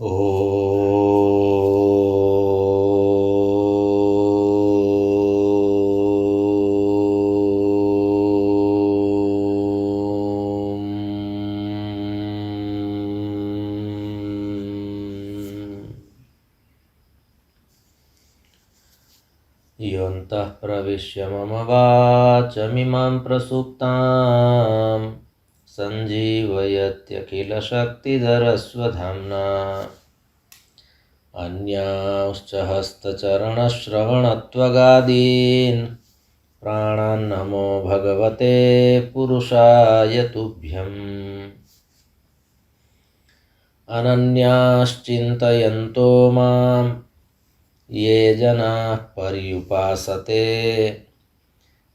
ॐ योऽन्तः प्रविश्य मम वाचमिमां प्रसुप्तां सञ्जीवयत्यखिलशक्तिधरस्वधाम्ना अन्यांश्च हस्तचरणश्रवणत्वगादीन् प्राणान्नमो भगवते पुरुषाय तुभ्यम्। अनन्याश्चिन्तयन्तो मां ये जनाः पर्युपासते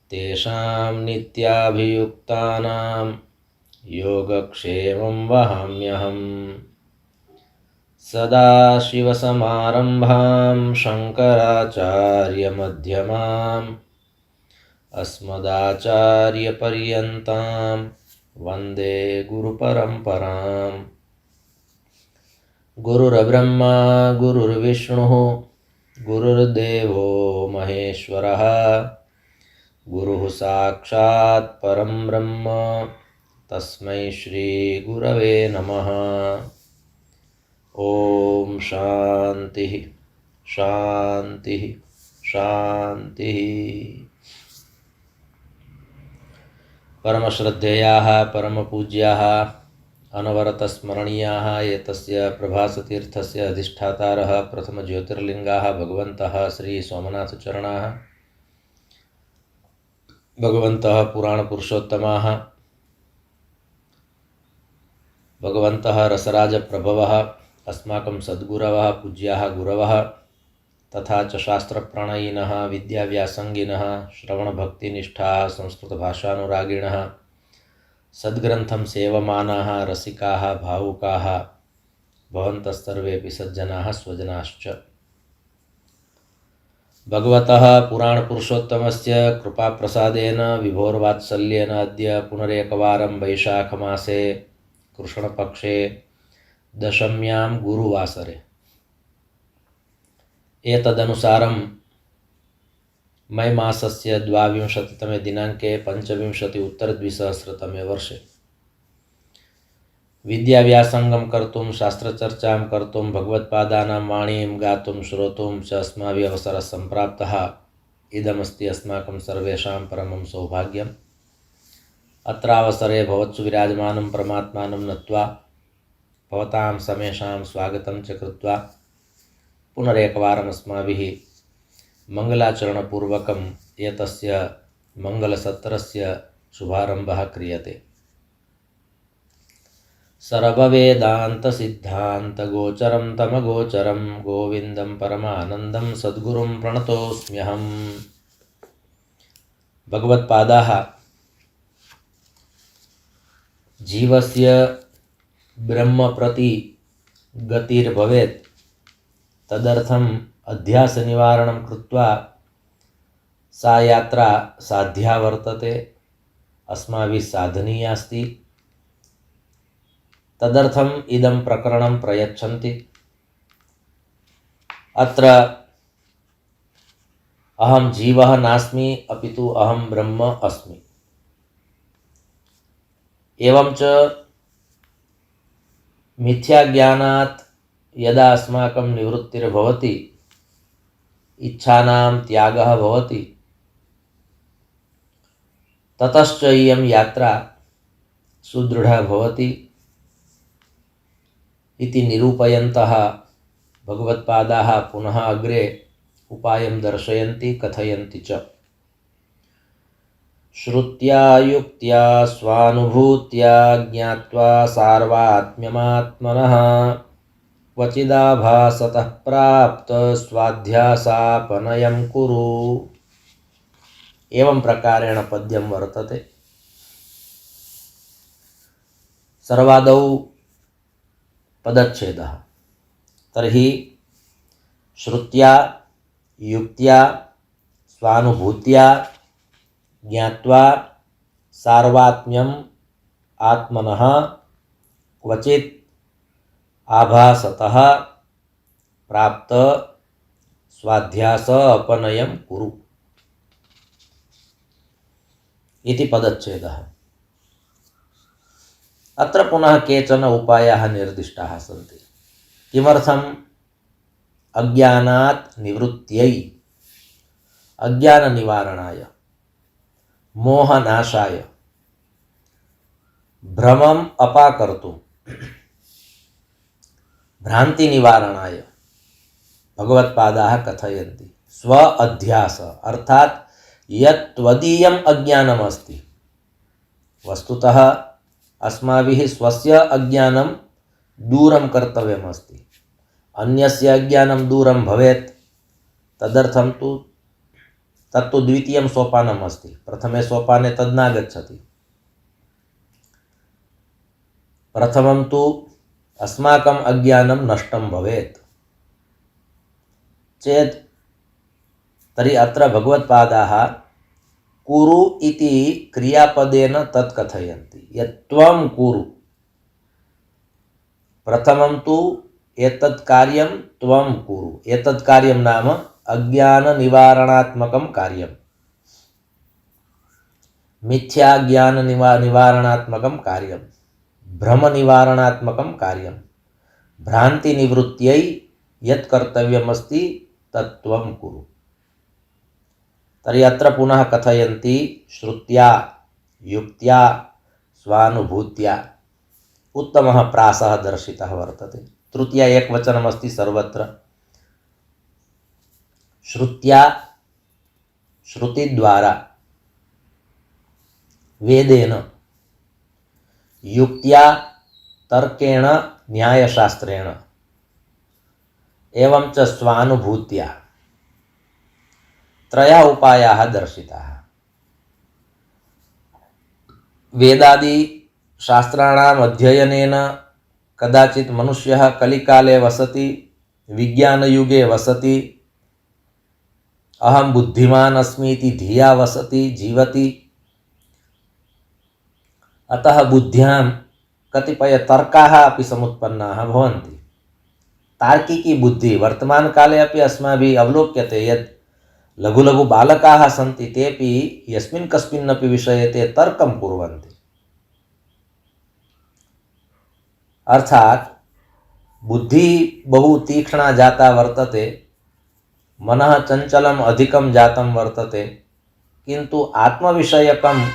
तेषां नित्याभियुक्तानां योगक्षेमं वहाम्यहम्। सदाशिवसमारम्भां शङ्कराचार्यमध्यमाम् अस्मदाचार्यपर्यन्तां वन्दे गुरुपरम्पराम्। गुरुर्ब्रह्मा गुरुर्विष्णुः गुरुर्देवो महेश्वरः गुरुः साक्षात् परं ब्रह्म तस्मै श्रीगुरवे नमः। ॐ शान्तिः शान्तिः शान्तिः। परमश्रद्धेयाः परमपूज्याः अनवरतस्मरणीयाः एतस्य प्रभासतीर्थस्य अधिष्ठातारः प्रथमज्योतिर्लिङ्गाः भगवन्तः श्रीसोमनाथचरणाः, भगवन्तः पुराणपुरुषोत्तमाः, भगवन्तः रसराजप्रभवः, अस्माकं सद्गुरवः पूज्याः गुरवः तथा च शास्त्रप्रणयिनः विद्याव्यासङ्गिनः श्रवणभक्तिनिष्ठाः संस्कृतभाषानुरागिणः सद्ग्रन्थं सेवमानाः रसिकाः भावुकाः भवन्तः सर्वेऽपि सज्जनाः स्वजनाश्च। भगवतः पुराणपुरुषोत्तमस्य कृपाप्रसादेन विभोर्वात्सल्येन अद्य पुनरेकवारं वैशाखमासे कृष्णपक्षे दशम्यां गुरुवासरे एतदनुसारं मै मासस्य 22तमे दिनाङ्के 25 वर्षे विद्याव्यासङ्गं कर्तुं शास्त्रचर्चां कर्तुं भगवत्पादानां वाणीं गातुं श्रोतुं च अस्माभिः अवसरः सम्प्राप्तः। इदमस्ति अस्माकं सर्वेषां परमं सौभाग्यम्। अत्रावसरे भवत्सु विराजमानं परमात्मानं नत्वा भवतां समेषां स्वागतं च कृत्वा पुनरेकवारम् अस्माभिः मङ्गलाचरणपूर्वकम् एतस्य मङ्गलसत्रस्य शुभारम्भः क्रियते। सर्ववेदान्तसिद्धान्तगोचरं तमगोचरं गोविन्दं परमानन्दं सद्गुरुं प्रणतोऽस्म्यहम्। भगवत्पादाः जीवस्य ब्रह्म प्रति गतिर्भवेत् तदर्थम् अध्यासनिवारणं कृत्वा सा यात्रा साध्या वर्तते, अस्माभिः साधनीया अस्ति। तदर्थम् इदं प्रकरणं प्रयच्छन्ति। अत्र अहं जीवः नास्मि अपितु अहं ब्रह्म अस्मि। एवञ्च मिथ्याज्ञानात् यदा अस्माकं निवृत्तिर्भवति, इच्छानां त्यागः भवति, ततश्च इयं यात्रा सुदृढा भवति इति निरूपयन्तः भगवत्पादाः पुनः अग्रे उपायं दर्शयन्ति कथयन्ति च। श्रुत्या युक्त्या स्वानुभूत्या ज्ञात्वा सार्वात्म्यमात्मनः क्वचिदाभासतः प्राप्त स्वाध्यासापनयं कुरु। एवं प्रकारेण पद्यं वर्तते। सर्वादौ पदच्छेदः। तर्हि श्रुत्या युक्त्या स्वानुभूत्या ज्ञात्वा सार्वात्म्यम् आत्मनः क्वचित् आभासतः प्राप्त स्वाध्यास अपनयं कुरु इति पदच्छेदः। अत्र पुनः केचन उपायाः निर्दिष्टाः सन्ति। किमर्थम्? अज्ञानात् निवृत्त्यै, अज्ञाननिवारणाय, मोहनाशाय, भ्रमम् अपाकर्तुं, भ्रान्तिनिवारणाय भगवत्पादाः कथयन्ति। स्व अध्यास अर्थात् यत् त्वदीयम् अज्ञानम् अस्ति, वस्तुतः अस्माभिः स्वस्य अज्ञानं दूरं कर्तव्यमस्ति। अन्यस्य अज्ञानं दूरं भवेत् तदर्थं तु तत्तु द्वितीयं सोपानम् अस्ति। प्रथमे सोपाने तद् नागच्छति। प्रथमं तु अस्माकम् अज्ञानं नष्टं भवेत् चेत् तर्हि अत्र भगवत्पादाः कुरु इति क्रियापदेन तत् कथयन्ति। यत् त्वं कुरु, प्रथमं तु एतत् कार्यं त्वं कुरु। एतत् कार्यं नाम अज्ञाननिवारणात्मकं कार्यं, मिथ्याज्ञाननिवारणात्मकं कार्यं, भ्रमनिवारणात्मकं कार्यं, भ्रान्तिनिवृत्त्यै यत् कर्तव्यमस्ति तत् त्वं कुरु। तर्हि अत्र पुनः कथयन्ति श्रुत्या युक्त्या स्वानुभूत्या। उत्तमः प्रासः दर्शितः वर्तते। तृतीया एकवचनमस्ति सर्वत्र। श्रुत्या श्रुतिद्वारा, वेदेन, युक्त्या तर्केण न्यायशास्त्रेण, एवं च स्वानुभूत्या त्रयः उपायाः दर्शिताः। वेदादि शास्त्राणाम् अध्ययनेन कदाचित् मनुष्यः कलिकाले वसति, विज्ञानयुगे वसति, अहं बुद्धिमान् अस्मि इति धिया वसति, जीवति। अतः बुद्ध्यां कतिपयतर्काः अपि समुत्पन्नाः भवन्ति। तार्किकी बुद्धि वर्तमानकाले अपि अस्माभिः अवलोक्यते यत् लघु लघु बालकाः सन्ति, तेपि यस्मिन् कस्मिन्नपि विषये ते तर्कं कुर्वन्ति। अर्थात् बुद्धिः बहु तीक्ष्णा जाता वर्तते, मनः चञ्चलम् अधिकं जातं वर्तते, किन्तु आत्मविषयकं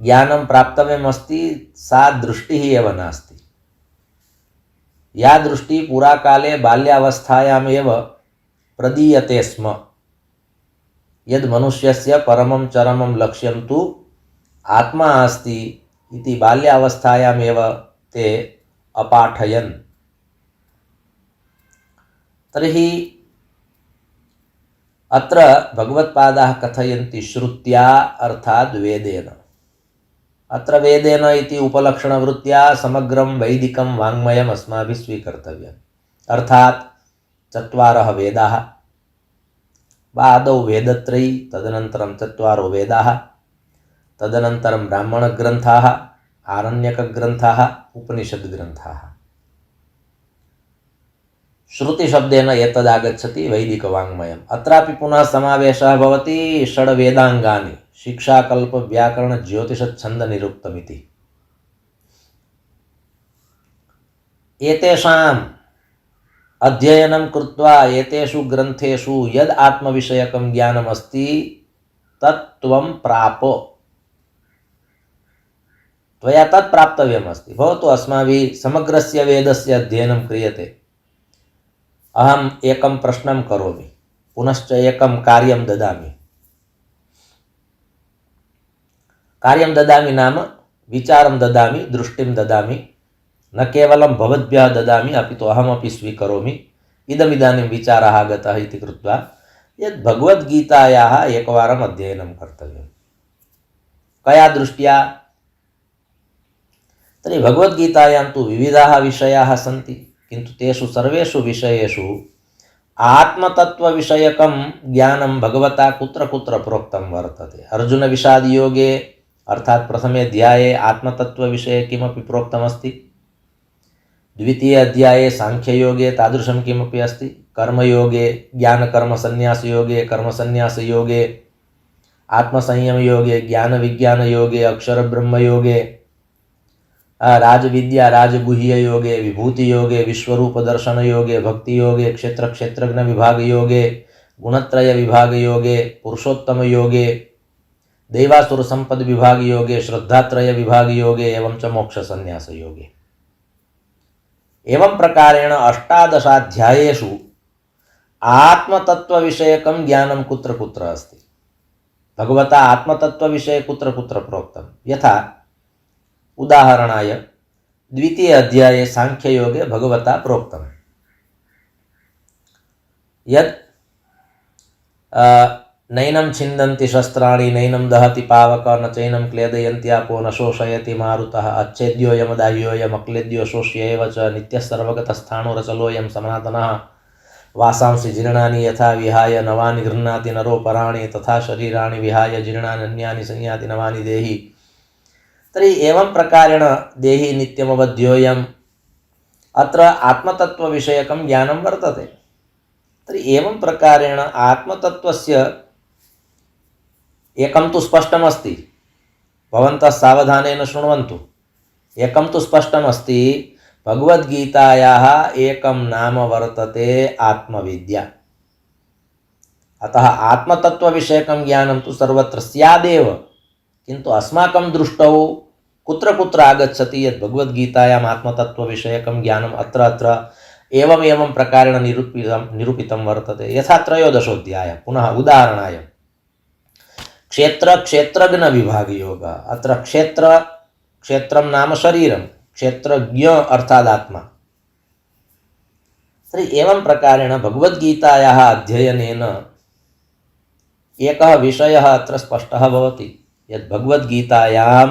ज्ञानं प्राप्तव्यमस्ति, सा दृष्टिः एव नास्ति। या दृष्टिः पुराकाले बाल्यावस्थायामेव प्रदीयते स्म, यद् मनुष्यस्य परमं चरमं लक्ष्यं तु आत्मा अस्ति इति बाल्यावस्थायामेव ते अपाठयन्। तर्हि अत्र भगवत्पादाः कथयन्ति श्रुत्या अर्थात् वेदेन। अत्र वेदेन इति उपलक्षणवृत्त्या समग्रं वैदिकं वाङ्मयम् अस्माभिः स्वीकर्तव्यम्। अर्थात् चत्वारः वेदाः वा आदौ वेदत्रयी, तदनन्तरं चत्वारो वेदाः, तदनन्तरं ब्राह्मणग्रन्थाः, आरण्यकग्रन्थाः, उपनिषद्ग्रन्थाः। श्रुतिशब्देन एतदागच्छति वैदिकवाङ्मयम्। अत्रापि पुनः समावेशः भवति षड्वेदाङ्गानि, शिक्षा, कल्प, व्याकरण, ज्योतिषच्छन्दनिरुक्तमिति। एतेषाम् अध्ययनं कृत्वा एतेषु ग्रन्थेषु यद् आत्मविषयकं ज्ञानमस्ति तत् त्वं प्राप। त्वया तत् प्राप्तव्यमस्ति। भवतु अस्माभिः समग्रस्य वेदस्य अध्ययनं क्रियते। अहम् एकं प्रश्नं करोमि, पुनश्च एकं कार्यं ददामि। कार्यं ददामि नाम विचारं ददामि, दृष्टिं ददामि। न केवलं भवद्भ्यः ददामि, अपि तु अहमपि स्वीकरोमि। इदमिदानीं विचारः आगतः इति कृत्वा यद् भगवद्गीतायाः एकवारम् अध्ययनं कर्तव्यं। कया दृष्ट्या? तर्हि भगवद्गीतायां तु विविधाः विषयाः सन्ति, किन्तु तेषु सर्वेषु विषयेषु आत्मतत्त्वविषयकं ज्ञानं भगवता कुत्र कुत्र प्रोक्तं वर्तते। अर्जुनविषादयोगे अर्थात् प्रथमे अध्याये आत्मतत्त्वविषये किमपि प्रोक्तमस्ति? द्वितीय अध्याये सांख्ययोगे तादृशं किमपि अस्ति। कर्मयोगे, ज्ञानकर्मसन्न्यासयोगे, कर्मसन्न्यासयोगे, आत्मसंयमयोगे, ज्ञानविज्ञानयोगे, अक्षरब्रह्मयोगे, राजविद्या राजगुह्ययोगे, विभूतियोगे, विश्वरूपदर्शनयोगे, भक्तियोगे, क्षेत्रक्षेत्रज्ञ विभागयोगे, गुणत्रय विभागयोगे, पुरुषोत्तमयोगे, दैवासुर संपद विभाग योगे, श्रद्धात्रय विभाग योगे एवं च मोक्ष संन्यास योगे। एवं प्रकारेण अष्टादशाध्यायेषु आत्मतत्व विषयकं ज्ञानं कुत्र कुत्र अस्ति। भगवता आत्मतत्व विषये कुत्र कुत्र प्रोक्तं। यथा उदाहरणाय द्वितीय अध्याये सांख्ययोगे भगवता प्रोक्तं यत् नैनं छिन्दन्ति शस्त्राणि, नैनं दहति पावक, न चैनं क्लेदयन्त्यापो, न शोषयति मारुतः, अच्छेद्योऽयमदाह्योऽयमक्लेद्यो शोष्य एव च, नित्यः सर्वगतस्थाणुरचलोऽयं सनातनः, वासांसि जीर्णानि यथा विहाय नवानि गृह्णाति नरोपराणि, तथा शरीराणि विहाय जीर्णान्यानि संयाति नवानि देहि। तर्हि एवं प्रकारेण देहि नित्यमवध्योऽयम्, अत्र आत्मतत्त्वविषयकं ज्ञानं वर्तते। तर्हि एवं प्रकारेण आत्मतत्त्वस्य एकं तु स्पष्टमस्ति, भवन्तः सावधानेन शृण्वन्तु। एकं तु स्पष्टमस्ति, भगवद्गीतायाः एकं नाम वर्तते आत्मविद्या। अतः आत्मतत्त्वविषयकं ज्ञानं तु सर्वत्र स्यादेव, किन्तु अस्माकं दृष्टौ कुत्र कुत्र आगच्छति यत् भगवद्गीतायाम् आत्मतत्त्वविषयकं ज्ञानम् अत्र अत्र एवं प्रकारेण निरूपितं वर्तते। यथा त्रयोदशोऽध्यायः, पुनः उदाहरणाय क्षेत्र क्षेत्रज्ञ विभाग योग। अत्र क्षेत्रं नाम शरीरं, क्षेत्रज्ञ अर्थात् आत्मा। तर्हि एवं प्रकारेण भगवद्गीतायाः अध्ययनेन एकः विषयः अत्र स्पष्टः भवति यत् भगवद्गीतायां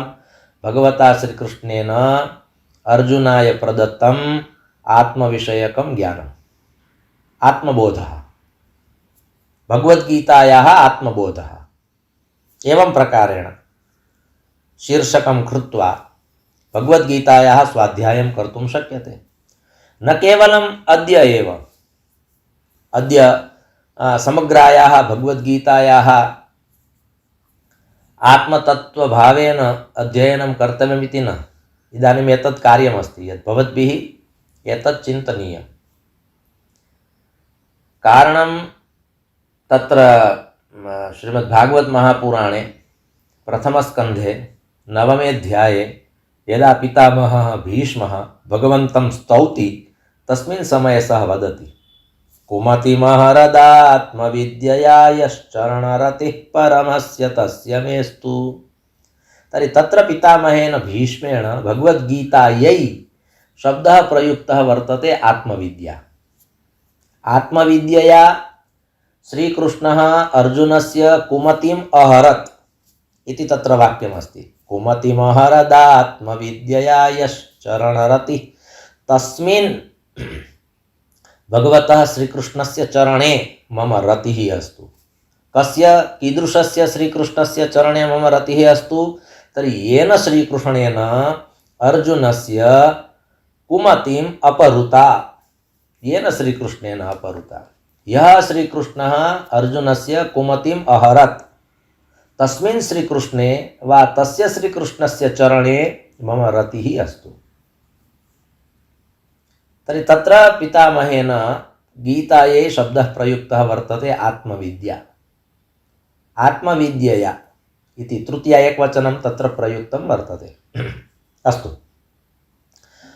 भगवता श्रीकृष्णेन अर्जुनाय प्रदत्तम् आत्मविषयकं ज्ञानम्, आत्मबोधः, भगवद्गीतायाः आत्मबोधः। एवं प्रकारेण शीर्षकं कृत्वा भगवद्गीतायाः स्वाध्यायं कर्तुं शक्यते। न केवलम् अद्य एव, अद्य समग्रायाः भगवद्गीतायाः आत्मतत्त्वभावेन अध्ययनं कर्तव्यमिति न। इदानीम् एतत् कार्यमस्ति यत् भवद्भिः एतत् चिन्तनीयं। कारणं तत्र श्रीमद्भागवत महापुराणे प्रथमस्कन्धे नवमेऽध्याये यदा पितामहः भीष्मः भगवन्तं स्तौति तस्मिन् समये सः वदति, कुमतिमहरदात्मविद्यया यश्चरणरतिः परमस्य तस्य मेस्तु। तर्हि तत्र पितामहेन भीष्मेण भगवद्गीतायै शब्दः प्रयुक्तः वर्तते आत्मविद्या। आत्मविद्यया श्रीकृष्णः अर्जुनस्य कुमतिम् अहरत् इति तत्र वाक्यमस्ति। कुमतिमहरदात्मविद्यया यश्चरणरतिः, तस्मिन् भगवतः श्रीकृष्णस्य चरणे मम रतिः अस्तु। कस्य, कीदृशस्य श्रीकृष्णस्य चरणे मम रतिः अस्तु? तर्हि येन श्रीकृष्णेन अर्जुनस्य कुमतिम् अपहृता, येन श्रीकृष्णेन अपहृता। यः श्रीकृष्णः अर्जुनस्य कुमतिम् अहरत्, तस्मिन् श्रीकृष्णे वा तस्य श्रीकृष्णस्य चरणे मम रतिः अस्तु। तर्हि तत्र पितामहेन गीतायै शब्दः प्रयुक्तः वर्तते आत्मविद्या। आत्मविद्यया इति तृतीया एकवचनं तत्र प्रयुक्तं वर्तते। अस्तु,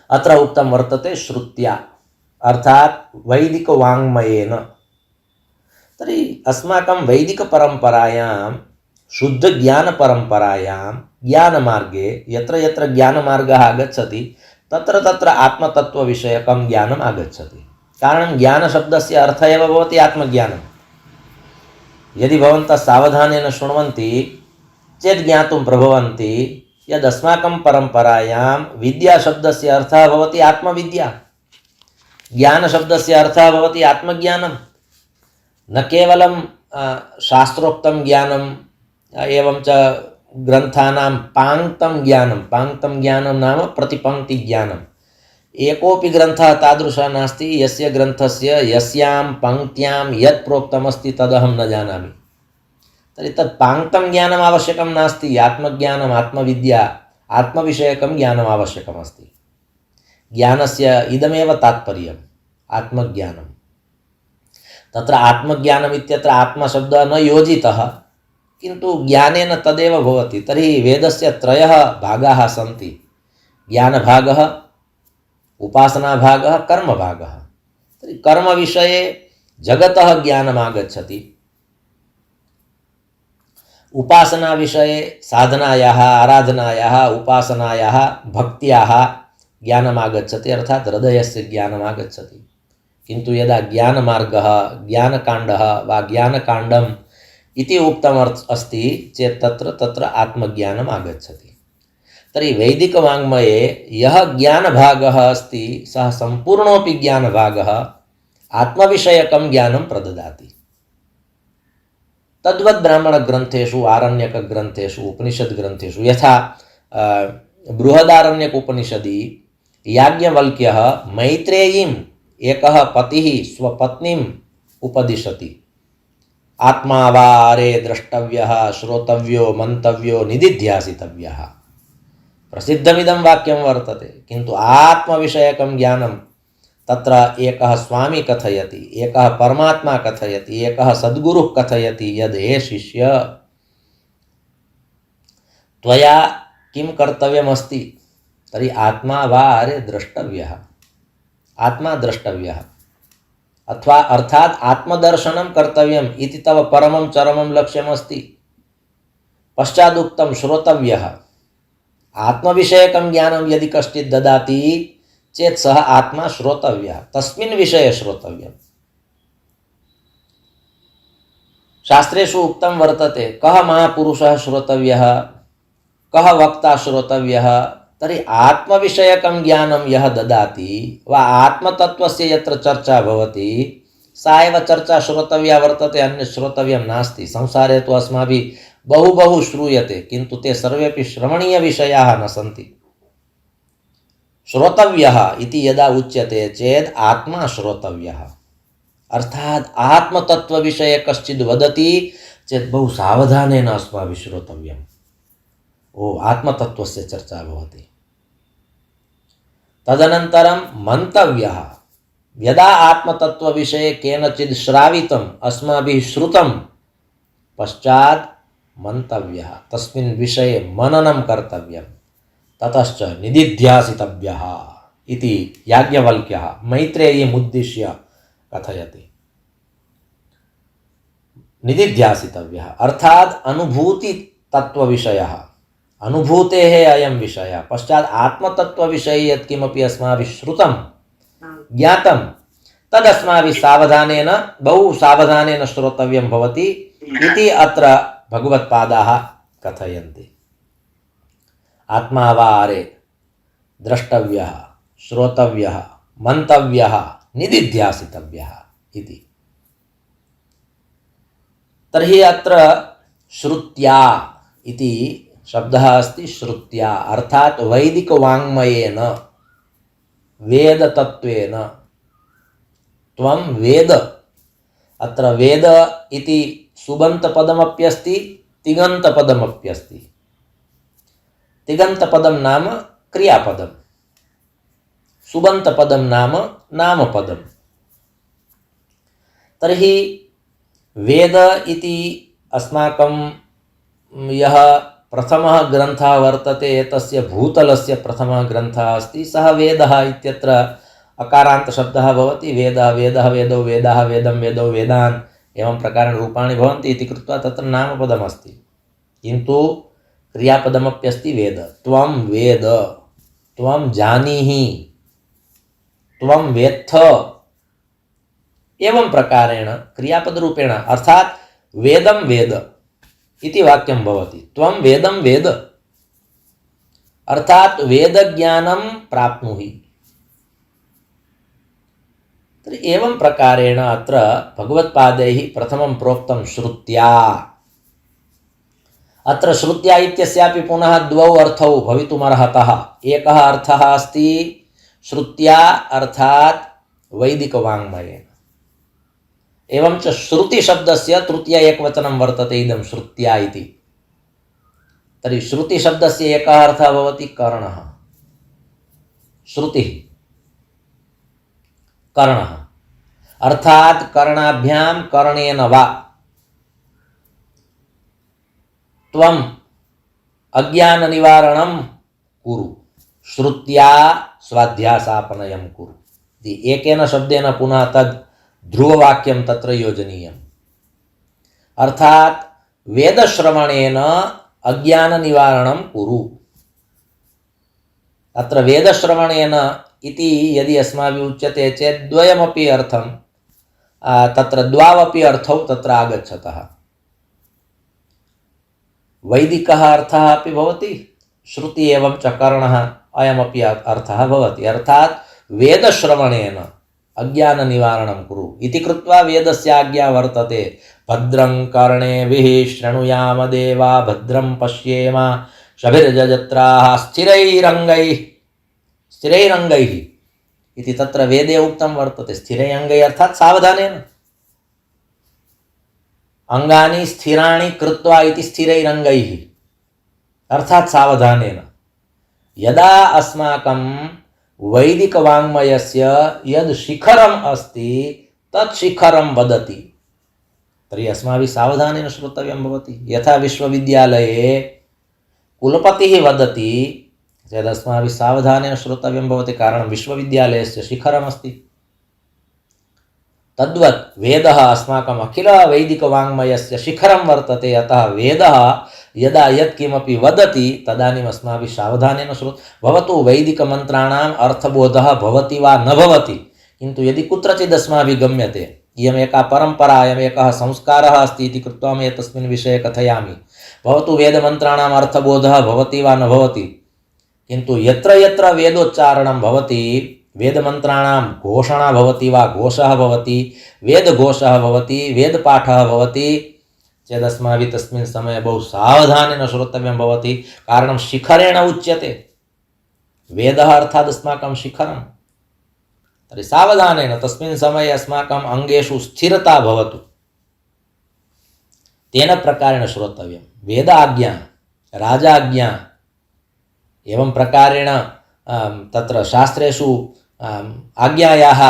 अत्र उक्तं वर्तते श्रुत्या, अर्थात् वैदिकवाङ्मयेन। तर्हि अस्माकं वैदिकपरम्परायां, शुद्धज्ञानपरम्परायां, ज्ञानमार्गे यत्र यत्र ज्ञानमार्गः आगच्छति तत्र तत्र आत्मतत्त्वविषयकं ज्ञानम् आगच्छति। कारणं ज्ञानशब्दस्य अर्थः एव भवति आत्मज्ञानं। यदि भवन्तः सावधानेन शृण्वन्ति चेत् ज्ञातुं प्रभवन्ति यदस्माकं परम्परायां विद्याशब्दस्य अर्थः भवति आत्मविद्या, ज्ञानशब्दस्य अर्थः भवति आत्मज्ञानं। न केवलं शास्त्रोक्तं ज्ञानं, एवं च ग्रन्थानां पाङ्क्तं ज्ञानं। पाङ्क्तं ज्ञानं नाम प्रतिपङ्क्तिज्ञानं। एकोऽपि ग्रन्थः तादृशः नास्ति यस्य ग्रन्थस्य यस्यां पङ्क्त्यां यत् प्रोक्तमस्ति तदहं न जानामि। तर्हि तत् पाङ्क्तं ज्ञानम् आवश्यकं नास्ति, आत्मज्ञानम् आत्मविद्या आत्मविषयकं ज्ञानम् आवश्यकमस्ति। ज्ञानस्य इदमेव तात्पर्यम्, आत्मज्ञानं। तत्र आत्मज्ञानम् इत्यत्र आत्मशब्दः न योजितः, किन्तु ज्ञानेन तदेव भवति। तर्हि वेदस्य त्रयः भागाः सन्ति, ज्ञानभागः, उपासनाभागः, कर्मभागः। तर्हि कर्मविषये जगतः ज्ञानम् आगच्छति, उपासनाविषये साधनायाः, आराधनायाः, उपासनायाः, भक्त्याः ज्ञानम् आगच्छति, अर्थात् हृदयस्य ज्ञानम् आगच्छति। किन्तु यदा ज्ञानमार्गः, ज्ञानकाण्डः वा ज्ञानकाण्डम् इति उक्तम् अस्ति चेत् तत्र आत्मज्ञानम् आगच्छति। तर्हि वैदिकवाङ्मये यः ज्ञानभागः अस्ति सः सम्पूर्णोऽपि ज्ञानभागः आत्मविषयकं ज्ञानं प्रददाति। तद्वत् ब्राह्मणग्रन्थेषु, आरण्यकग्रन्थेषु, उपनिषद्ग्रन्थेषु यथा बृहदारण्यक उपनिषदि याज्ञवल्क्यः मैत्रेयीम् एकः पतिः स्वपत्नीम् उपदिशति। आत्मा वा अरे द्रष्टव्यः, श्रोतव्यो, मन्तव्यो, निदिध्यासितव्यः। प्रसिद्धमिदं वाक्यं वर्तते, किन्तु आत्मविषयकं ज्ञानं तत्र एकः स्वामी कथयति, एकः परमात्मा कथयति, एकः सद्गुरुः कथयति यद् हे शिष्य, त्वया किं कर्तव्यमस्ति? तर्हि आत्मा वा अरे द्रष्टव्यः, आत्मा द्रष्टव्यः, अथवा अर्थात् आत्मदर्शनं कर्तव्यम् इति तव परमं चरमं लक्ष्यमस्ति। पश्चादुक्तं श्रोतव्यः, आत्मविषयकं ज्ञानं यदि कश्चित् ददाति चेत् सः आत्मा श्रोतव्यः, तस्मिन् विषये श्रोतव्यम्। शास्त्रेषु उक्तं वर्तते कः महापुरुषः श्रोतव्यः, कः वक्ता श्रोतव्यः। तर्हि आत्मविषयकं ज्ञानं यः ददाति वा आत्मतत्त्वस्य यत्र चर्चा भवति सा एव चर्चा श्रोतव्या वर्तते, अन्यत् श्रोतव्यं नास्ति। संसारे तु अस्माभिः बहु श्रूयते, किन्तु ते सर्वेपि श्रवणीयविषयाः न सन्ति। श्रोतव्यः इति यदा उच्यते चेत् आत्मा श्रोतव्यः, अर्थात् आत्मतत्त्वविषये कश्चित् वदति चेत् बहु सावधानेन अस्माभिः श्रोतव्यम्। ओ आत्मतत्त्वस्य चर्चा भवति। तदनन्तरं मन्तव्यः, यदा आत्मतत्त्वविषये केनचित् श्रावितम् अस्माभिः श्रुतं पश्चात् मन्तव्यः, तस्मिन् विषये मननं कर्तव्यं। ततश्च निदिध्यासितव्यः इति याज्ञवल्क्यः मैत्रेयीम् उद्दिश्य कथयति। निदिध्यासितव्यः अर्थात् अनुभूति तत्त्वविषयः, अनुभूतेः अयं विषयः। पश्चात् आत्मतत्त्वविषये यत्किमपि अस्माभिः श्रुतं ज्ञातं तदस्माभिः सावधानेन, बहु सावधानेन श्रोतव्यं भवति इति अत्र भगवत्पादाः कथयन्ति। आत्मा वा अरे द्रष्टव्यः, श्रोतव्यः, मन्तव्यः, निदिध्यासितव्यः इति। तर्हि अत्र श्रुत्या इति शब्दः अस्ति। श्रुत्या अर्थात् वैदिकवाङ्मयेन, वेदतत्त्वेन त्वं वेद। अत्र वेद इति सुबन्तपदमप्यस्ति, तिङन्तपदमप्यस्ति। तिङन्तपदं नाम क्रियापदं, सुबन्तपदं नाम नामपदं। तर्हि वेद इति अस्माकं यः प्रथमः ग्रन्थः वर्तते, तस्य भूतलस्य प्रथमः ग्रन्थः अस्ति, सः वेदः इत्यत्र अकारान्तशब्दः भवति। वेदः, वेदः, वेदो, वेदाः, वेदं, वेदो, वेदान्, एवं प्रकारेण रूपाणि भवन्ति इति कृत्वा तत्र नामपदमस्ति, किन्तु क्रियापदमप्यस्ति वेद। त्वं वेद, त्वं जानीहि, त्वं वेत्थ, एवं प्रकारेण क्रियापदरूपेण, अर्थात् वेदं वेद इति वाक्यं भवति। त्वं वेदं वेद अर्थात् वेदज्ञानं प्राप्नुहि। तर्हि एवं प्रकारेण अत्र भगवत्पादैः प्रथमं प्रोक्तं श्रुत्या। अत्र श्रुत्या इत्यस्यापि पुनः द्वौ अर्थौ भवितुमर्हतः। एकः अर्थः अस्ति श्रुत्या अर्थात वैदिक वाङ्मयेन। एवं च श्रुति शब्दस्य तृतीय एकवचनं वर्तते इदं श्रुत्या इति। तर्हि श्रुति शब्दस्य एकः अर्थः भवति कर्णः। श्रुतिः कर्णः अर्थात कर्णाभ्यां कर्णेन वा त्वम् अज्ञान निवारणं कुरु श्रुत्या स्वाध्यासापनयं कुरु। एकेन शब्देन पुनः तद् ध्रुववाक्यं तत्र योजनीयम्। अर्थात वेदश्रवणेन अज्ञान निवारणं कुरु। अत्र वेदश्रवणेन इति यदि अस्माभिः उच्यते चेत् द्वयमपि अर्थं तत्र द्वावपि अर्थौ तत्र आगच्छतः। वैदिकः अर्थः अपि भवति, श्रुति एवं च कर्णः अयमपि अर्थः भवति। अर्थात् वेदश्रवणेन अज्ञान निवारणं कुरु इति कृत्वा वेदस्य आज्ञा वर्तते। भद्रं कर्णेभिः शृणुयाम देवा भद्रं पश्येम शभिर्जजत्राः स्थिरैरङ्गैः इति तत्र वेदे उक्तं वर्तते। स्थिरैरङ्गैः अर्थात् सावधानेन अंगानि स्थिराणि कृत्वा इति स्थिरैरङ्गैः अर्थात् सावधानेन। यदा अस्माकं वैदिक वाङ्मयस्य यद् शिखरम् अस्ति तत् शिखरं वदति तर्हि अस्माभिः सावधानेन श्रोतव्यं भवति। यथा विश्वविद्यालये कुलपतिः वदति चेत् अस्माभिः सावधानेन श्रोतव्यं भवति, कारणं विश्वविद्यालयस्य शिखरमस्ति। तद्वत् वेदः अस्माकम् अखिल वैदिकवाङ्मयस्य शिखरं वर्तते। अतः वेदः यदा यत्किमपि वदति तदानीम् अस्माभिः सावधानेन भवतु वैदिकमन्त्राणाम् अर्थबोधः भवति वा न भवति, किन्तु यदि कुत्रचित् अस्माभिः गम्यते इयमेका परम्परा अयमेकः संस्कारः अस्ति इति कृत्वा मैं तस्मिन् विषये कथयामि। भवतु वेदमन्त्राणाम् अर्थबोधः भवति वा न भवति, किन्तु यत्र यत्र वेदोच्चारणं भवति वेदमन्त्राणां घोषणा भवति वा घोषः भवति वेदघोषः भवति वेदपाठः भवति चेदस्माभिः तस्मिन् समये बहु सावधानेन श्रोतव्यं भवति। कारणं शिखरेण उच्यते, वेदः अर्थात् अस्माकं शिखरं। तर्हि सावधानेन तस्मिन् समये अस्माकम् अङ्गेषु स्थिरता भवतु, तेन प्रकारेण श्रोतव्यं। वेद आज्ञा राजाज्ञा एवं प्रकारेण तत्र शास्त्रेषु आज्ञायाः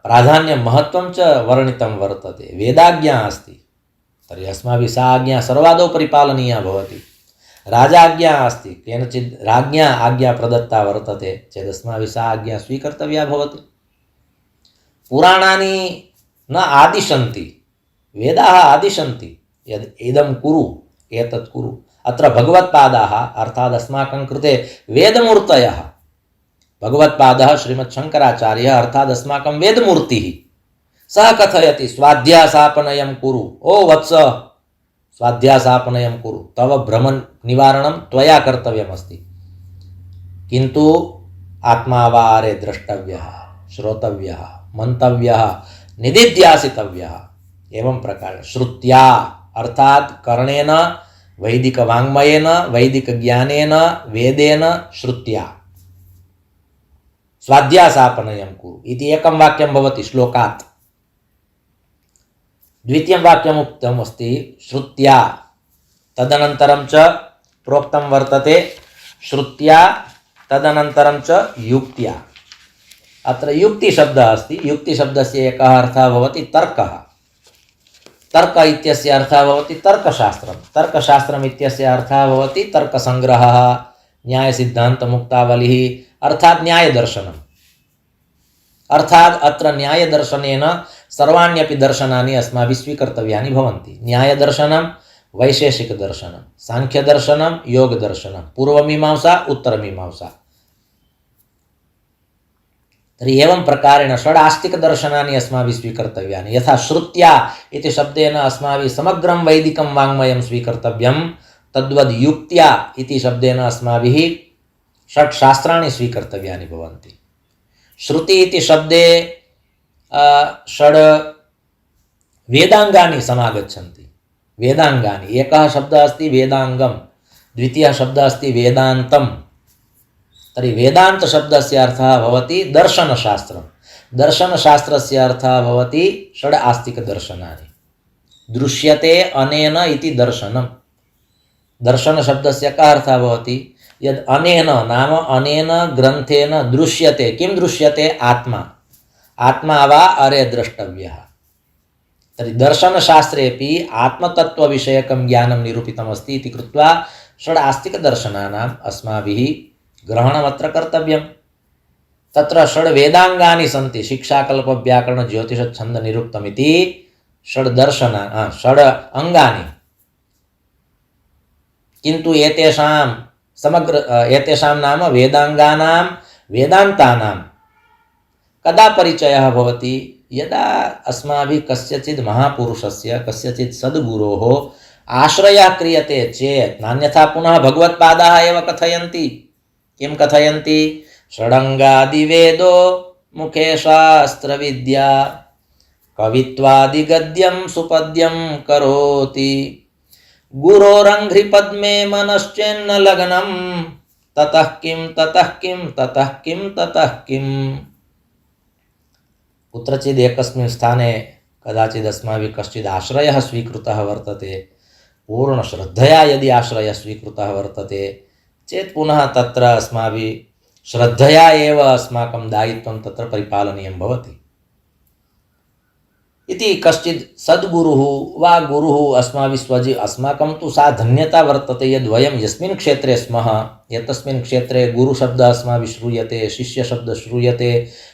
प्राधान्यं महत्त्वं च वर्णितं वर्तते। वेदाज्ञा अस्ति तर्हि अस्माभिः सा आज्ञा सर्वादौ परिपालनीया भवति। राजाज्ञा अस्ति, केनचित् राज्ञा आज्ञा प्रदत्ता वर्तते चेदस्माभिः सा आज्ञा स्वीकर्तव्या भवति। पुराणानि न आदिशन्ति, वेदाः आदिशन्ति यद् इदं कुरु एतत् कुरु। अत्र भगवत्पादाः अर्थात् अस्माकं कृते वेदमूर्तयः, भगवत्पादः श्रीमच्छङ्कराचार्यः अर्थात् अस्माकं वेदमूर्तिः, सः कथयति स्वाध्यासापनयं कुरु। ओ वत्स स्वाध्यासापनयं कुरु, तव भ्रम निवारणं त्वया कर्तव्यमस्ति, किन्तु आत्मावारे द्रष्टव्यः श्रोतव्यः मन्तव्यः निदिध्यासितव्यः। एवं प्रकारेण श्रुत्या अर्थात् कर्णेन वैदिकवाङ्मयेन वैदिकज्ञानेन वेदेन श्रुत्या स्वाध्यासापनयं कुरु इति एकं वाक्यं भवति श्लोकात्। द्वितीयं वाक्यम् उक्तम् अस्ति श्रुत्या, तदनन्तरं च प्रोक्तं वर्तते श्रुत्या तदनन्तरं च युक्त्या। अत्र युक्तिशब्दः अस्ति। युक्तिशब्दस्य एकः अर्थः भवति तर्कः। तर्क इत्यस्य अर्थः भवति तर्कशास्त्रं। तर्कशास्त्रम् इत्यस्य अर्थः भवति तर्कसङ्ग्रहः, न्यायसिद्धान्तमुक्तावलिः अर्थात् न्यायदर्शनम्। अर्थात् अत्र न्यायदर्शनेन सर्वाण्यपि दर्शनानि अस्माभिः स्वीकर्तव्यानि भवन्ति। न्यायदर्शनं वैशेषिकदर्शनं, साङ्ख्यदर्शनं योगदर्शनं, पूर्वमीमांसा उत्तरमीमांसा। तर्हि एवं प्रकारेण षड् आस्तिकदर्शनानि अस्माभिः स्वीकर्तव्यानि। यथा श्रुत्या इति शब्देन अस्माभिः समग्रं वैदिकं वाङ्मयं स्वीकर्तव्यं, तद्वद् युक्त्या इति शब्देन अस्माभिः षट् शास्त्राणि स्वीकर्तव्यानि भवन्ति। श्रुति इति शब्दे षड् वेदाङ्गानि समागच्छन्ति। वेदाङ्गानि, एकः शब्दः अस्ति वेदाङ्गं, द्वितीयः शब्दः अस्ति वेदान्तम्, तर्हि वेदान्तशब्दस्य अर्थः भवति दर्शनशास्त्रं, दर्शनशास्त्रस्य अर्थः भवति षड् आस्तिकदर्शनानि। दृश्यते अनेन इति दर्शनं। दर्शनशब्दस्य कः अर्थः भवति? यद् अनेन नाम अनेन ग्रन्थेन दृश्यते। किं दृश्यते? आत्मा। आत्मा वा अरे द्रष्टव्यः। तर्हि दर्शनशास्त्रेपि आत्मतत्त्वविषयकं ज्ञानं निरूपितमस्ति इति कृत्वा षड् आस्तिकदर्शनानाम् अस्माभिः ग्रहणमत्र कर्तव्यं। तत्र षड् वेदाङ्गानि सन्ति। शिक्षाकल्प व्याकरण ज्योतिष छन्द निरुक्तमिति षड् षड् अङ्गानि। किन्तु एतेषां नाम वेदाङ्गानां वेदान्तानां कदा परिचयः भवति? यदा अस्माभिः कस्यचित् महापुरुषस्य कस्यचित् सद्गुरोः आश्रयः क्रियते चेत्। नान्यथा पुनः भगवत्पादाः एव कथयन्ति। किं कथयन्ति? षडङ्गादिवेदो मुखे शास्त्रविद्या कवित्वादिगद्यं सुपद्यं करोति गुरोरङ्घ्रिपद्मे मनश्चेन्न लग्नं ततः किं ततः किं ततः किं ततः किम्। कुत्रचित् एकस्मिन् स्थाने कदाचित् अस्माभिः कश्चित् आश्रयः स्वीकृतः वर्तते। पूर्णश्रद्धया यदि आश्रयः स्वीकृतः वर्तते चेत् पुनः तत्र अस्माभिः श्रद्धया एव अस्माकं दायित्वं तत्र परिपालनीयं भवति। इति कश्चित् सद्गुरुः वा गुरुः अस्माभिः अस्माकं तु सा धन्यता वर्तते यद् वयं यस्मिन् क्षेत्रे स्मः, यतस्मिन् क्षेत्रे गुरुशब्दः अस्माभिः श्रूयते, शिष्यशब्दः श्रूयते,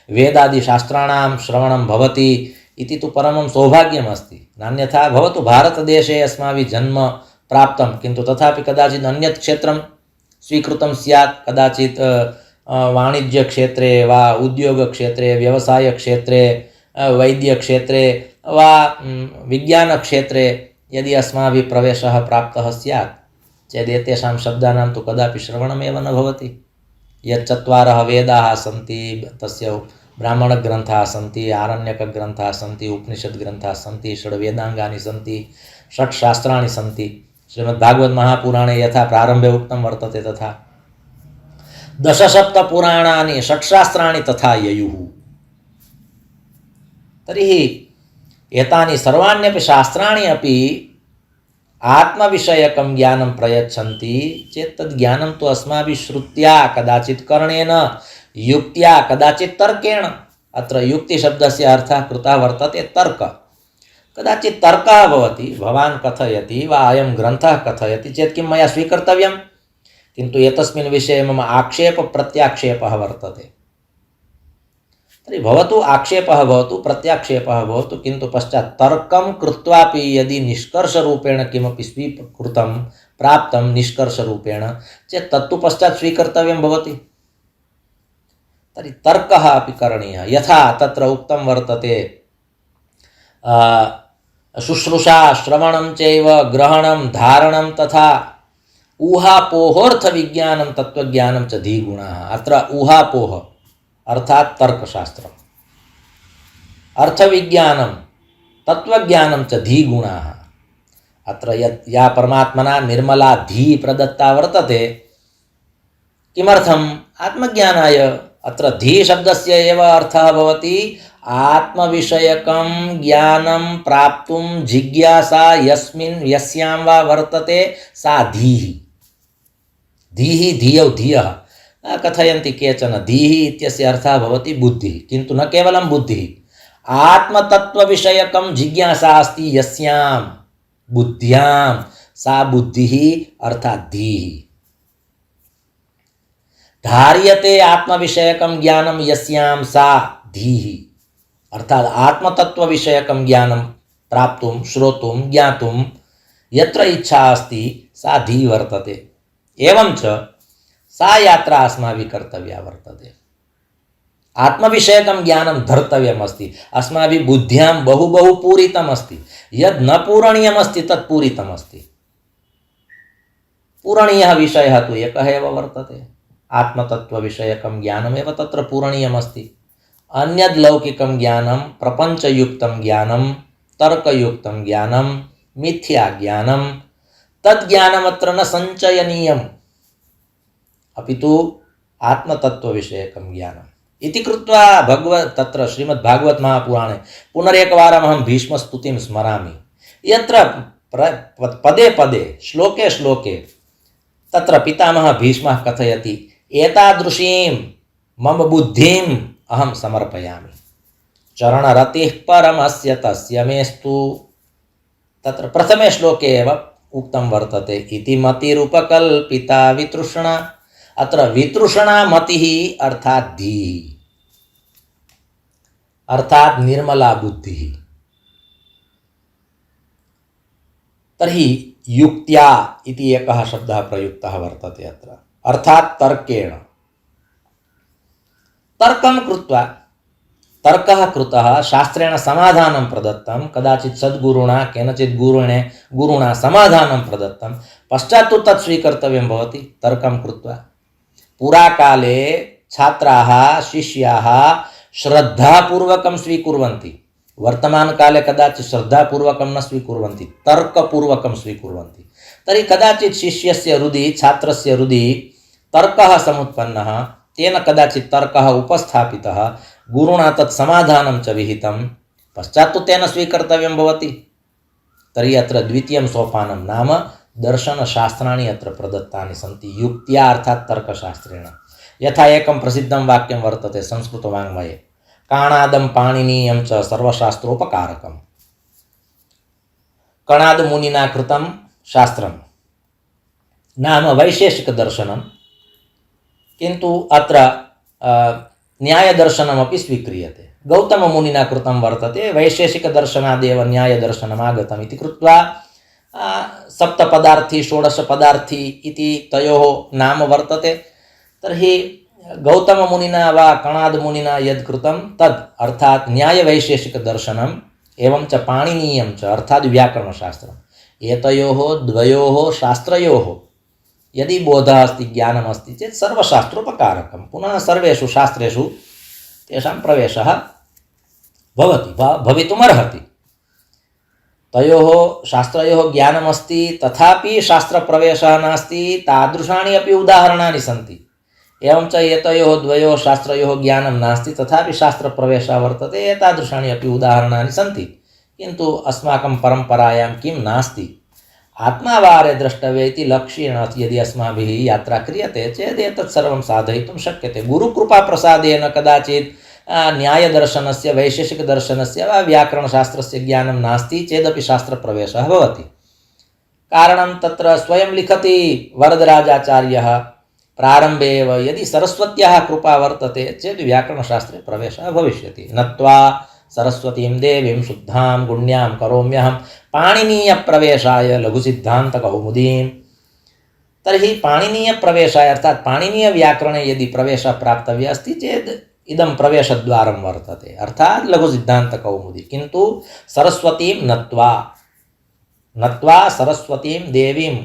वेदादिशास्त्राणां श्रवणं भवति इति तु परमं सौभाग्यमस्ति। नान्यथा भवतु भारतदेशे अस्माभिः जन्म प्राप्तं, किन्तु तथापि कदाचित् अन्यत् क्षेत्रं स्वीकृतं स्यात्। कदाचित् वाणिज्यक्षेत्रे वा उद्योगक्षेत्रे, व्यवसायक्षेत्रे, वैद्यक्षेत्रे वा विज्ञानक्षेत्रे यदि अस्माभिः प्रवेशः प्राप्तः स्यात् चेत् एतेषां शब्दानां तु कदापि श्रवणमेव न भवति। यच्चत्वारः वेदाः सन्ति, तस्य ब्राह्मणग्रन्थाः सन्ति, आरण्यकग्रन्थाः सन्ति, उपनिषद्ग्रन्थाः सन्ति, षड्वेदाङ्गानि सन्ति, षट्शास्त्राणि सन्ति। श्रीमद्भागवतमहापुराणे यथा प्रारम्भे उक्तं वर्तते तथा दशसप्तपुराणानि षट्शास्त्राणि तथा ययुः। तर्हि एतानि सर्वाण्यपि शास्त्राणि अपि आत्मविषयकं ज्ञानं प्रयच्छन्ति चेत् तद् ज्ञानं तु अस्माभिः श्रुत्या, कदाचित् कर्णेन, युक्त्या, कदाचित् तर्केण। अत्र युक्तिशब्दस्य अर्थः कृतः वर्तते तर्क। कदाचित् तर्कः भवति, भवान् कथयति वा अयं ग्रन्थः कथयति चेत् किं मया स्वीकर्तव्यं? किन्तु एतस्मिन् विषये मम आक्षेपप्रत्याक्षेपः वर्तते। तर्हि भवतु आक्षेपः भवतु, प्रत्याक्षेपः भवतु, किन्तु पश्चात् तर्कं कृत्वापि यदि निष्कर्षरूपेण किमपि स्वीकृतं प्राप्तं निष्कर्षरूपेण चेत् तत्तु पश्चात् स्वीकर्तव्यं भवति। तर्हि तर्कः अपि करणीयः। यथा तत्र उक्तं वर्तते शुश्रूषा श्रवणं चैव ग्रहणं धारणं तथा ऊहापोहोऽर्थविज्ञानं तत्त्वज्ञानं च धीगुणाः। अत्र ऊहापोह अर्थात तर्कशास्त्रम्, अर्थविज्ञानं तत्त्वज्ञानं च धीगुणाः। अत्र या परमात्मना निर्मला धी प्रदत्ता वर्तते, किमर्थम्? आत्मज्ञानाय। अत्र धी शब्दस्य एव अर्थः भवति आत्मविषयकं ज्ञानं प्राप्तुं जिज्ञासा यस्यां वा वर्तते सा धीः। धीः धियौ धियः कथयन्ति केचन। धीः इत्यस्य अर्थः भवति बुद्धिः, किन्तु न केवलं बुद्धिः, आत्मतत्त्वविषयकं जिज्ञासा अस्ति यस्यां बुद्ध्यां सा बुद्धिः अर्थात् धीः। धार्यते आत्मविषयकं ज्ञानं यस्यां सा धीः, अर्थात् आत्मतत्त्वविषयकं ज्ञानं प्राप्तुं, श्रोतुं, ज्ञातुं यत्र इच्छा अस्ति सा धी वर्तते। एवं च सा यात्रा अस्माभिः कर्तव्या वर्तते। आत्मविषयकं ज्ञानं धर्तव्यमस्ति। अस्माभिः बुद्ध्यां बहु बहु पूरितमस्ति। यद् न पूरणीयमस्ति तत् पूरितमस्ति। पूरणीयः विषयः तु एकः एव वर्तते, आत्मतत्त्वविषयकं ज्ञानमेव तत्र पूरणीयमस्ति। अन्यद् लौकिकं ज्ञानं, प्रपञ्चयुक्तं ज्ञानं, तर्कयुक्तं ज्ञानं, मिथ्याज्ञानं, तद् ज्ञानमत्र न सञ्चयनीयम्। अपितु आत्मतत्त्वविषयकं ज्ञानम् इति कृत्वा तत्र श्रीमद्भागवत महापुराणे पुनरेकवारमहं भीष्मस्तुतिं स्मरामि। यत्र पदे पदे श्लोके श्लोके तत्र पितामहः भीष्मः कथयति एतादृशीं मम बुद्धिम् अहं समर्पयामि। चरणरतिः परमस्य तस्य मेस्तु तत्र प्रथमे श्लोके एव उक्तं वर्तते इति मतिरुपकल्पिता वितृष्णा। अत्र वितृष्णा मतिः अर्थात् धीः अर्थात् निर्मला बुद्धिः। तर्हि युक्त्या इति एकः शब्दः प्रयुक्तः वर्तते अत्र, अर्थात् तर्केण। तर्कं कृत्वा तर्कः कृतः शास्त्रेण समाधानं प्रदत्तं, कदाचित् सद्गुरुणा केनचित् गुरुणा समाधानं प्रदत्तं, पश्चात् तु तत् स्वीकर्तव्यं भवति तर्कं कृत्वा। पुराकाले छात्राः शिष्याः श्रद्धापूर्वकं स्वीकुर्वन्ति, वर्तमानकाले कदाचित् श्रद्धापूर्वकं न स्वीकुर्वन्ति, तर्कपूर्वकं स्वीकुर्वन्ति। तर्हि कदाचित् शिष्यस्य हृदि छात्रस्य हृदि तर्कः समुत्पन्नः, तेन कदाचित् तर्कः उपस्थापितः, गुरुणा तत् समाधानं च विहितं, पश्चात् तु तेन स्वीकर्तव्यं भवति। तर्हि अत्र द्वितीयं सोपानं नाम दर्शनशास्त्राणि अत्र प्रदत्तानि सन्ति युक्त्या अर्थात् तर्कशास्त्रेण। यथा एकं प्रसिद्धं वाक्यं वर्तते संस्कृतवाङ्मये, काणादं पाणिनीयं च सर्वशास्त्रोपकारकम्। कणादमुनिना कृतं शास्त्रं नाम वैशेषिकदर्शनं, किन्तु अत्र न्यायदर्शनमपि स्वीक्रियते। गौतममुनिना कृतं वर्तते वैशेषिकदर्शनादेव न्यायदर्शनम् आगतम् इति कृत्वा सप्तपदार्थी षोडशपदार्थी इति तयोः नाम वर्तते। तर्हि गौतममुनिना वा कणादमुनिना यद् कृतं तद् अर्थात् न्यायवैशेषिकदर्शनम् एवं च पाणिनीयं च अर्थात् व्याकरणशास्त्रम्। एतयोः द्वयोः शास्त्रयोः यदि बोधः अस्ति ज्ञानम् अस्ति चेत् सर्वशास्त्रोपकारकं, पुनः सर्वेषु शास्त्रेषु तेषां प्रवेशः भवति भवितुमर्हति। तयोः शास्त्रयोः ज्ञानमस्ति तथापि शास्त्रप्रवेशः नास्ति, तादृशानि अपि उदाहरणानि सन्ति। एवं च एतयोः द्वयोः शास्त्रयोः ज्ञानं नास्ति तथापि शास्त्रप्रवेशः वर्तते, एतादृशानि अपि उदाहरणानि सन्ति। किन्तु अस्माकं परम्परायां किं नास्ति, आत्मावारे द्रष्टव्य इति लक्ष्येण यदि अस्माभिः यात्रा क्रियते चेत् एतत् सर्वं साधयितुं शक्यते। गुरुकृपाप्रसादेन कदाचित् न्यायदर्शनस्य वैशेषिकदर्शनस्य वा व्याकरणशास्त्रस्य ज्ञानं नास्ति चेदपि शास्त्रप्रवेशः भवति। कारणं तत्र स्वयं लिखति वरदराजाचार्यः प्रारम्भे एव, यदि सरस्वत्याः कृपा वर्तते चेत् व्याकरणशास्त्रे प्रवेशः भविष्यति। नत्वा सरस्वतीं देवीं शुद्धां गुण्यां करोम्यहं पाणिनीयप्रवेशाय लघुसिद्धान्तकौमुदीं। तर्हि पाणिनीयप्रवेशाय अर्थात् पाणिनीयव्याकरणे यदि प्रवेशः प्राप्तव्यः अस्ति चेत् इदं प्रवेशद्वारं वर्तते, अर्थात् लघुसिद्धान्तकौमुदी। किन्तु सरस्वतीं नत्वा सरस्वतीं देवीं,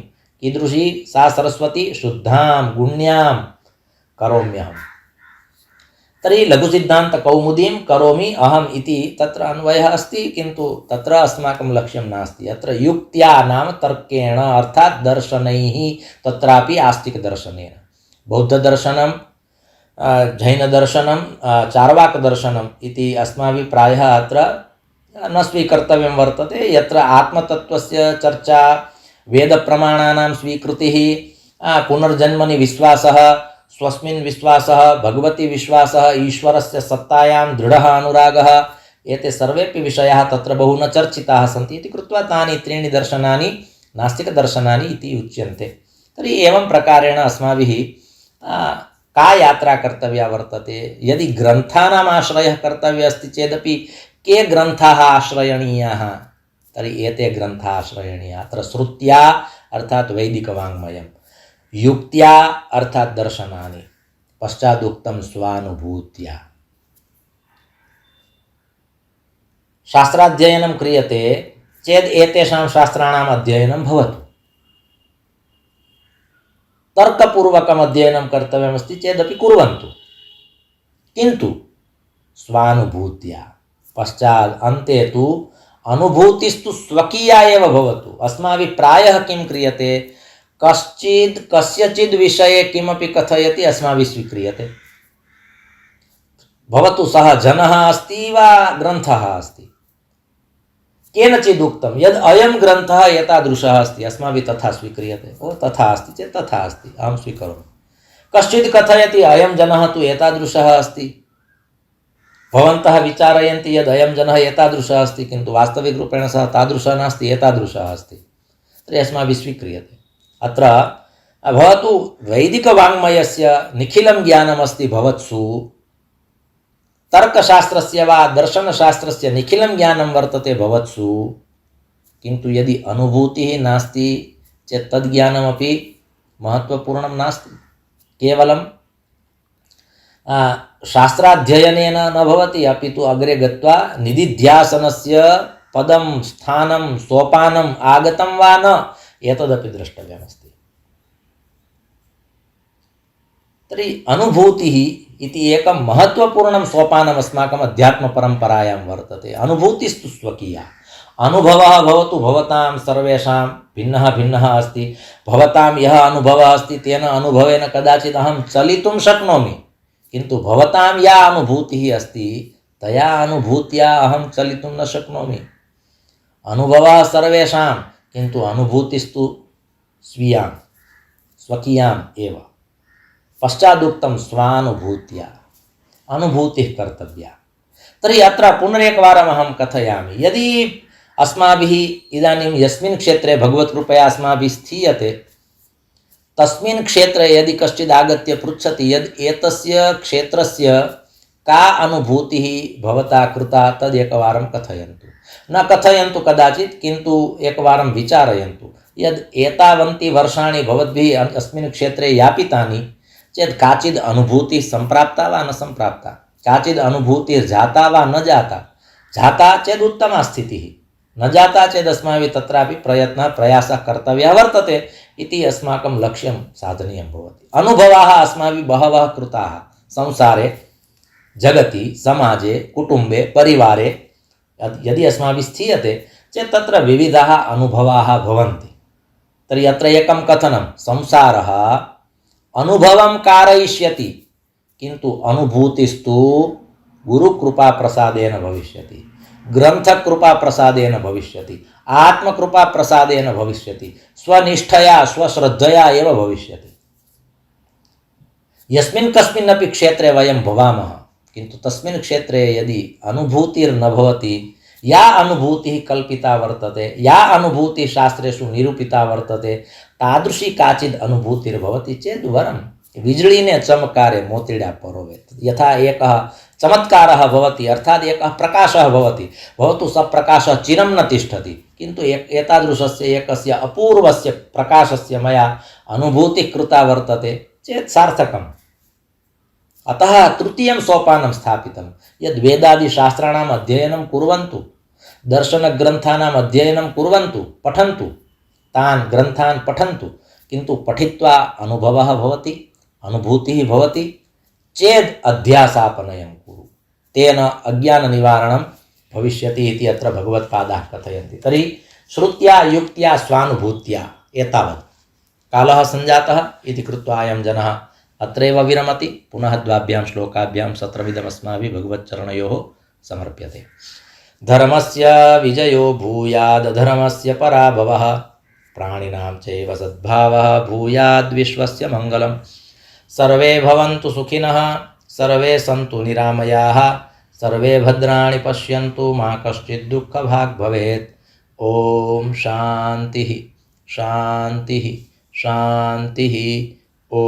कीदृशी सा सरस्वती, शुद्धां गुण्यां करोम्यहम्। तर्हि लघुसिद्धान्तकौमुदीं करोमि अहम् इति तत्र अन्वयः अस्ति, किन्तु तत्र अस्माकं लक्ष्यं नास्ति। अत्र युक्त्या नाम तर्केण अर्थात् दर्शनैः, तत्रापि आस्तिकदर्शनेन। बौद्धदर्शनं, जैनदर्शनं, चार्वाकदर्शनम् इति अस्माभिः प्रायः अत्र न स्वीकर्तव्यं वर्तते। यत्र आत्मतत्त्वस्य चर्चा, वेदप्रमाणानां स्वीकृतिः, पुनर्जन्मनि विश्वासः, स्वस्मिन् विश्वासः, भगवती विश्वासः, ईश्वरस्य सत्तायां दृढः अनुरागः, एते सर्वेपि विषयाः तत्र बहु न चर्चिताः सन्ति इति कृत्वा तानि त्रीणि दर्शनानि नास्तिकदर्शनानि इति उच्यन्ते। तर्हि एवं प्रकारेण अस्माभिः का यात्रा कर्तव्या वर्तते। यदि ग्रन्थानाम् आश्रयः कर्तव्यः अस्ति चेदपि के ग्रन्थाः आश्रयणीयाः, तर्हि एते ग्रन्थाः आश्रयणीयाः। अत्र श्रुत्या अर्थात् वैदिकवाङ्मयं, युक्त्या अर्थात् दर्शनानि, पश्चादुक्तं स्वानुभूत्या। शास्त्राध्ययनं क्रियते चेत् एतेषां शास्त्राणाम् अध्ययनं भवतु। तर्कपूर्वकम् अध्ययनं कर्तव्यमस्ति चेदपि कुर्वन्तु, किन्तु स्वानुभूत्या। पश्चात् अन्ते तु अनुभूतिस्तु स्वकीया एव भवतु। अस्माभिः प्रायः किं क्रियते, कश्चित् कस्यचिद् विषये किमपि कथयति अस्माभिः स्वीक्रियते। भवतु सः जनः अस्ति वा ग्रन्थः अस्ति, केनचित् उक्तं यद् अयं ग्रन्थः एतादृशः अस्ति, अस्माभिः तथा स्वीक्रियते। ओ तथा अस्ति चेत् तथा अस्ति, अहं स्वीकरोमि। कश्चित् कथयति अयं जनः तु एतादृशः अस्ति, भवन्तः विचारयन्ति यद् अयं जनः एतादृशः अस्ति, किन्तु वास्तविकरूपेण सः तादृशः नास्ति, एतादृशः अस्ति, तर्हि अस्माभिः स्वीक्रियते। अत्र भवतु वैदिकवाङ्मयस्य निखिलं ज्ञानमस्ति भवत्सु, तर्कशास्त्रस्य वा दर्शनशास्त्रस्य निखिलं ज्ञानं वर्तते भवत्सु, किन्तु यदि अनुभूतिः नास्ति चेत् तद् ज्ञानमपि महत्त्वपूर्णं नास्ति। केवलं शास्त्राध्ययनेन न भवति, अपि तु अग्रे गत्वा निदिध्यासनस्य पदं स्थानं सोपानम् आगतं वा न, एतदपि द्रष्टव्यमस्ति। तर्हि अनुभूतिः इति एकं महत्त्वपूर्णं सोपानम् अस्माकम् अध्यात्मपरम्परायां वर्तते। अनुभूतिस्तु स्वकीया, अनुभवः भवतु भवतां सर्वेषां भिन्नः भिन्नः अस्ति। भवतां यः अनुभवः अस्ति तेन अनुभवेन कदाचित् अहं चलितुं शक्नोमि, किन्तु भवतां या अनुभूतिः अस्ति तया अनुभूत्या अहं चलितुं न शक्नोमि। अनुभवः सर्वेषां, किन्तु अनुभूतिस्तु स्वीयां स्वकीयाम् एव। पश्चादुक्तं स्वानुभूत्या, अनुभूतिः कर्तव्या। तर्हि अत्र पुनरेकवारम् अहं कथयामि, यदि अस्माभिः इदानीं यस्मिन् क्षेत्रे भगवत्कृपया अस्माभिः स्थीयते तस्मिन् क्षेत्रे यदि कश्चित् आगत्य पृच्छति यद् एतस्य क्षेत्रस्य का अनुभूतिः भवता कृता, तदेकवारं कथयन्तु। न कथयन्तु कदाचित्, किन्तु एकवारं विचारयन्तु यद् एतावन्ति वर्षाणि भवद्भिः अस्मिन् क्षेत्रे यापितानि चेत् काचिद् अनुभूतिः सम्प्राप्ता वा न सम्प्राप्ता, काचिद् अनुभूतिर्जाता वा न जाता। जाता चेत् उत्तमा स्थितिः, न जाता चेत् अस्माभिः तत्रापि प्रयत्नः प्रयासः कर्तव्यः वर्तते इति अस्माकं लक्ष्यं साधनीयं भवति। अनुभवाः अस्माभिः बहवः कृताः संसारे, जगति, समाजे, कुटुम्बे, परिवारे। यदि अस्माभिः स्थीयते चेत् तत्र विविधाः अनुभवाः भवन्ति। तर्हि अत्र एकं कथनं, संसारः अनुभवं कारयिष्यति, किन्तु अनुभूतिस्तु गुरुकृपाप्रसादेन भविष्यति, ग्रन्थकृपाप्रसादेन भविष्यति, आत्मकृपाप्रसादेन भविष्यति, स्वनिष्ठया स्वश्रद्धया एव भविष्यति। यस्मिन् कस्मिन्नपि क्षेत्रे वयं भवामः, किन्तु तस्मिन् क्षेत्रे यदि अनुभूतिर्न भवति, या अनुभूतिः कल्पिता वर्तते, या अनुभूतिः शास्त्रेषु निरूपिता वर्तते, तादृशी काचिद् अनुभूतिर्भवति चेत् वरं विजळीने चमकारे मोतिड्या परोवेत्। यथा एकः चमत्कारः भवति, अर्थात् एकः प्रकाशः भवति, भवतु स प्रकाशः चिरं न तिष्ठति, किन्तु एतादृशस्य एकस्य अपूर्वस्य प्रकाशस्य मया अनुभूतिः कृता वर्तते चेत् सार्थकम्। अतः तृतीयं सोपानं स्थापितं, यद् वेदादिशास्त्राणाम् अध्ययनं कुर्वन्तु, दर्शनग्रन्थानाम् अध्ययनं कुर्वन्तु, पठन्तु, तान् ग्रन्थान् पठन्तु, किन्तु पठित्वा अनुभवः भवति, अनुभूतिः भवति चेद् अध्यासापनयं कुरु, तेन अज्ञाननिवारणं भविष्यति इति अत्र भगवत्पादाः कथयन्ति। तर्हि श्रुत्या युक्त्या स्वानुभूत्या एतावत् कालः सञ्जातः इति कृत्वा अयं जनः अत्रैव विरमति। पुनः द्वाभ्यां श्लोकाभ्यां सत्रमिदमस्माभिः भगवच्चरणयोः समर्प्यते। धर्मस्य विजयो भूयाद् धर्मस्य पराभवः, प्राणिनां चैव सद्भावः भूयाद्विश्वस्य मङ्गलं। सर्वे भवन्तु सुखिनः, सर्वे सन्तु निरामयाः, सर्वे भद्राणि पश्यन्तु, मा कश्चित् दुःखभाग् भवेत्। ॐ शान्तिः शान्तिः शान्तिः। ॐ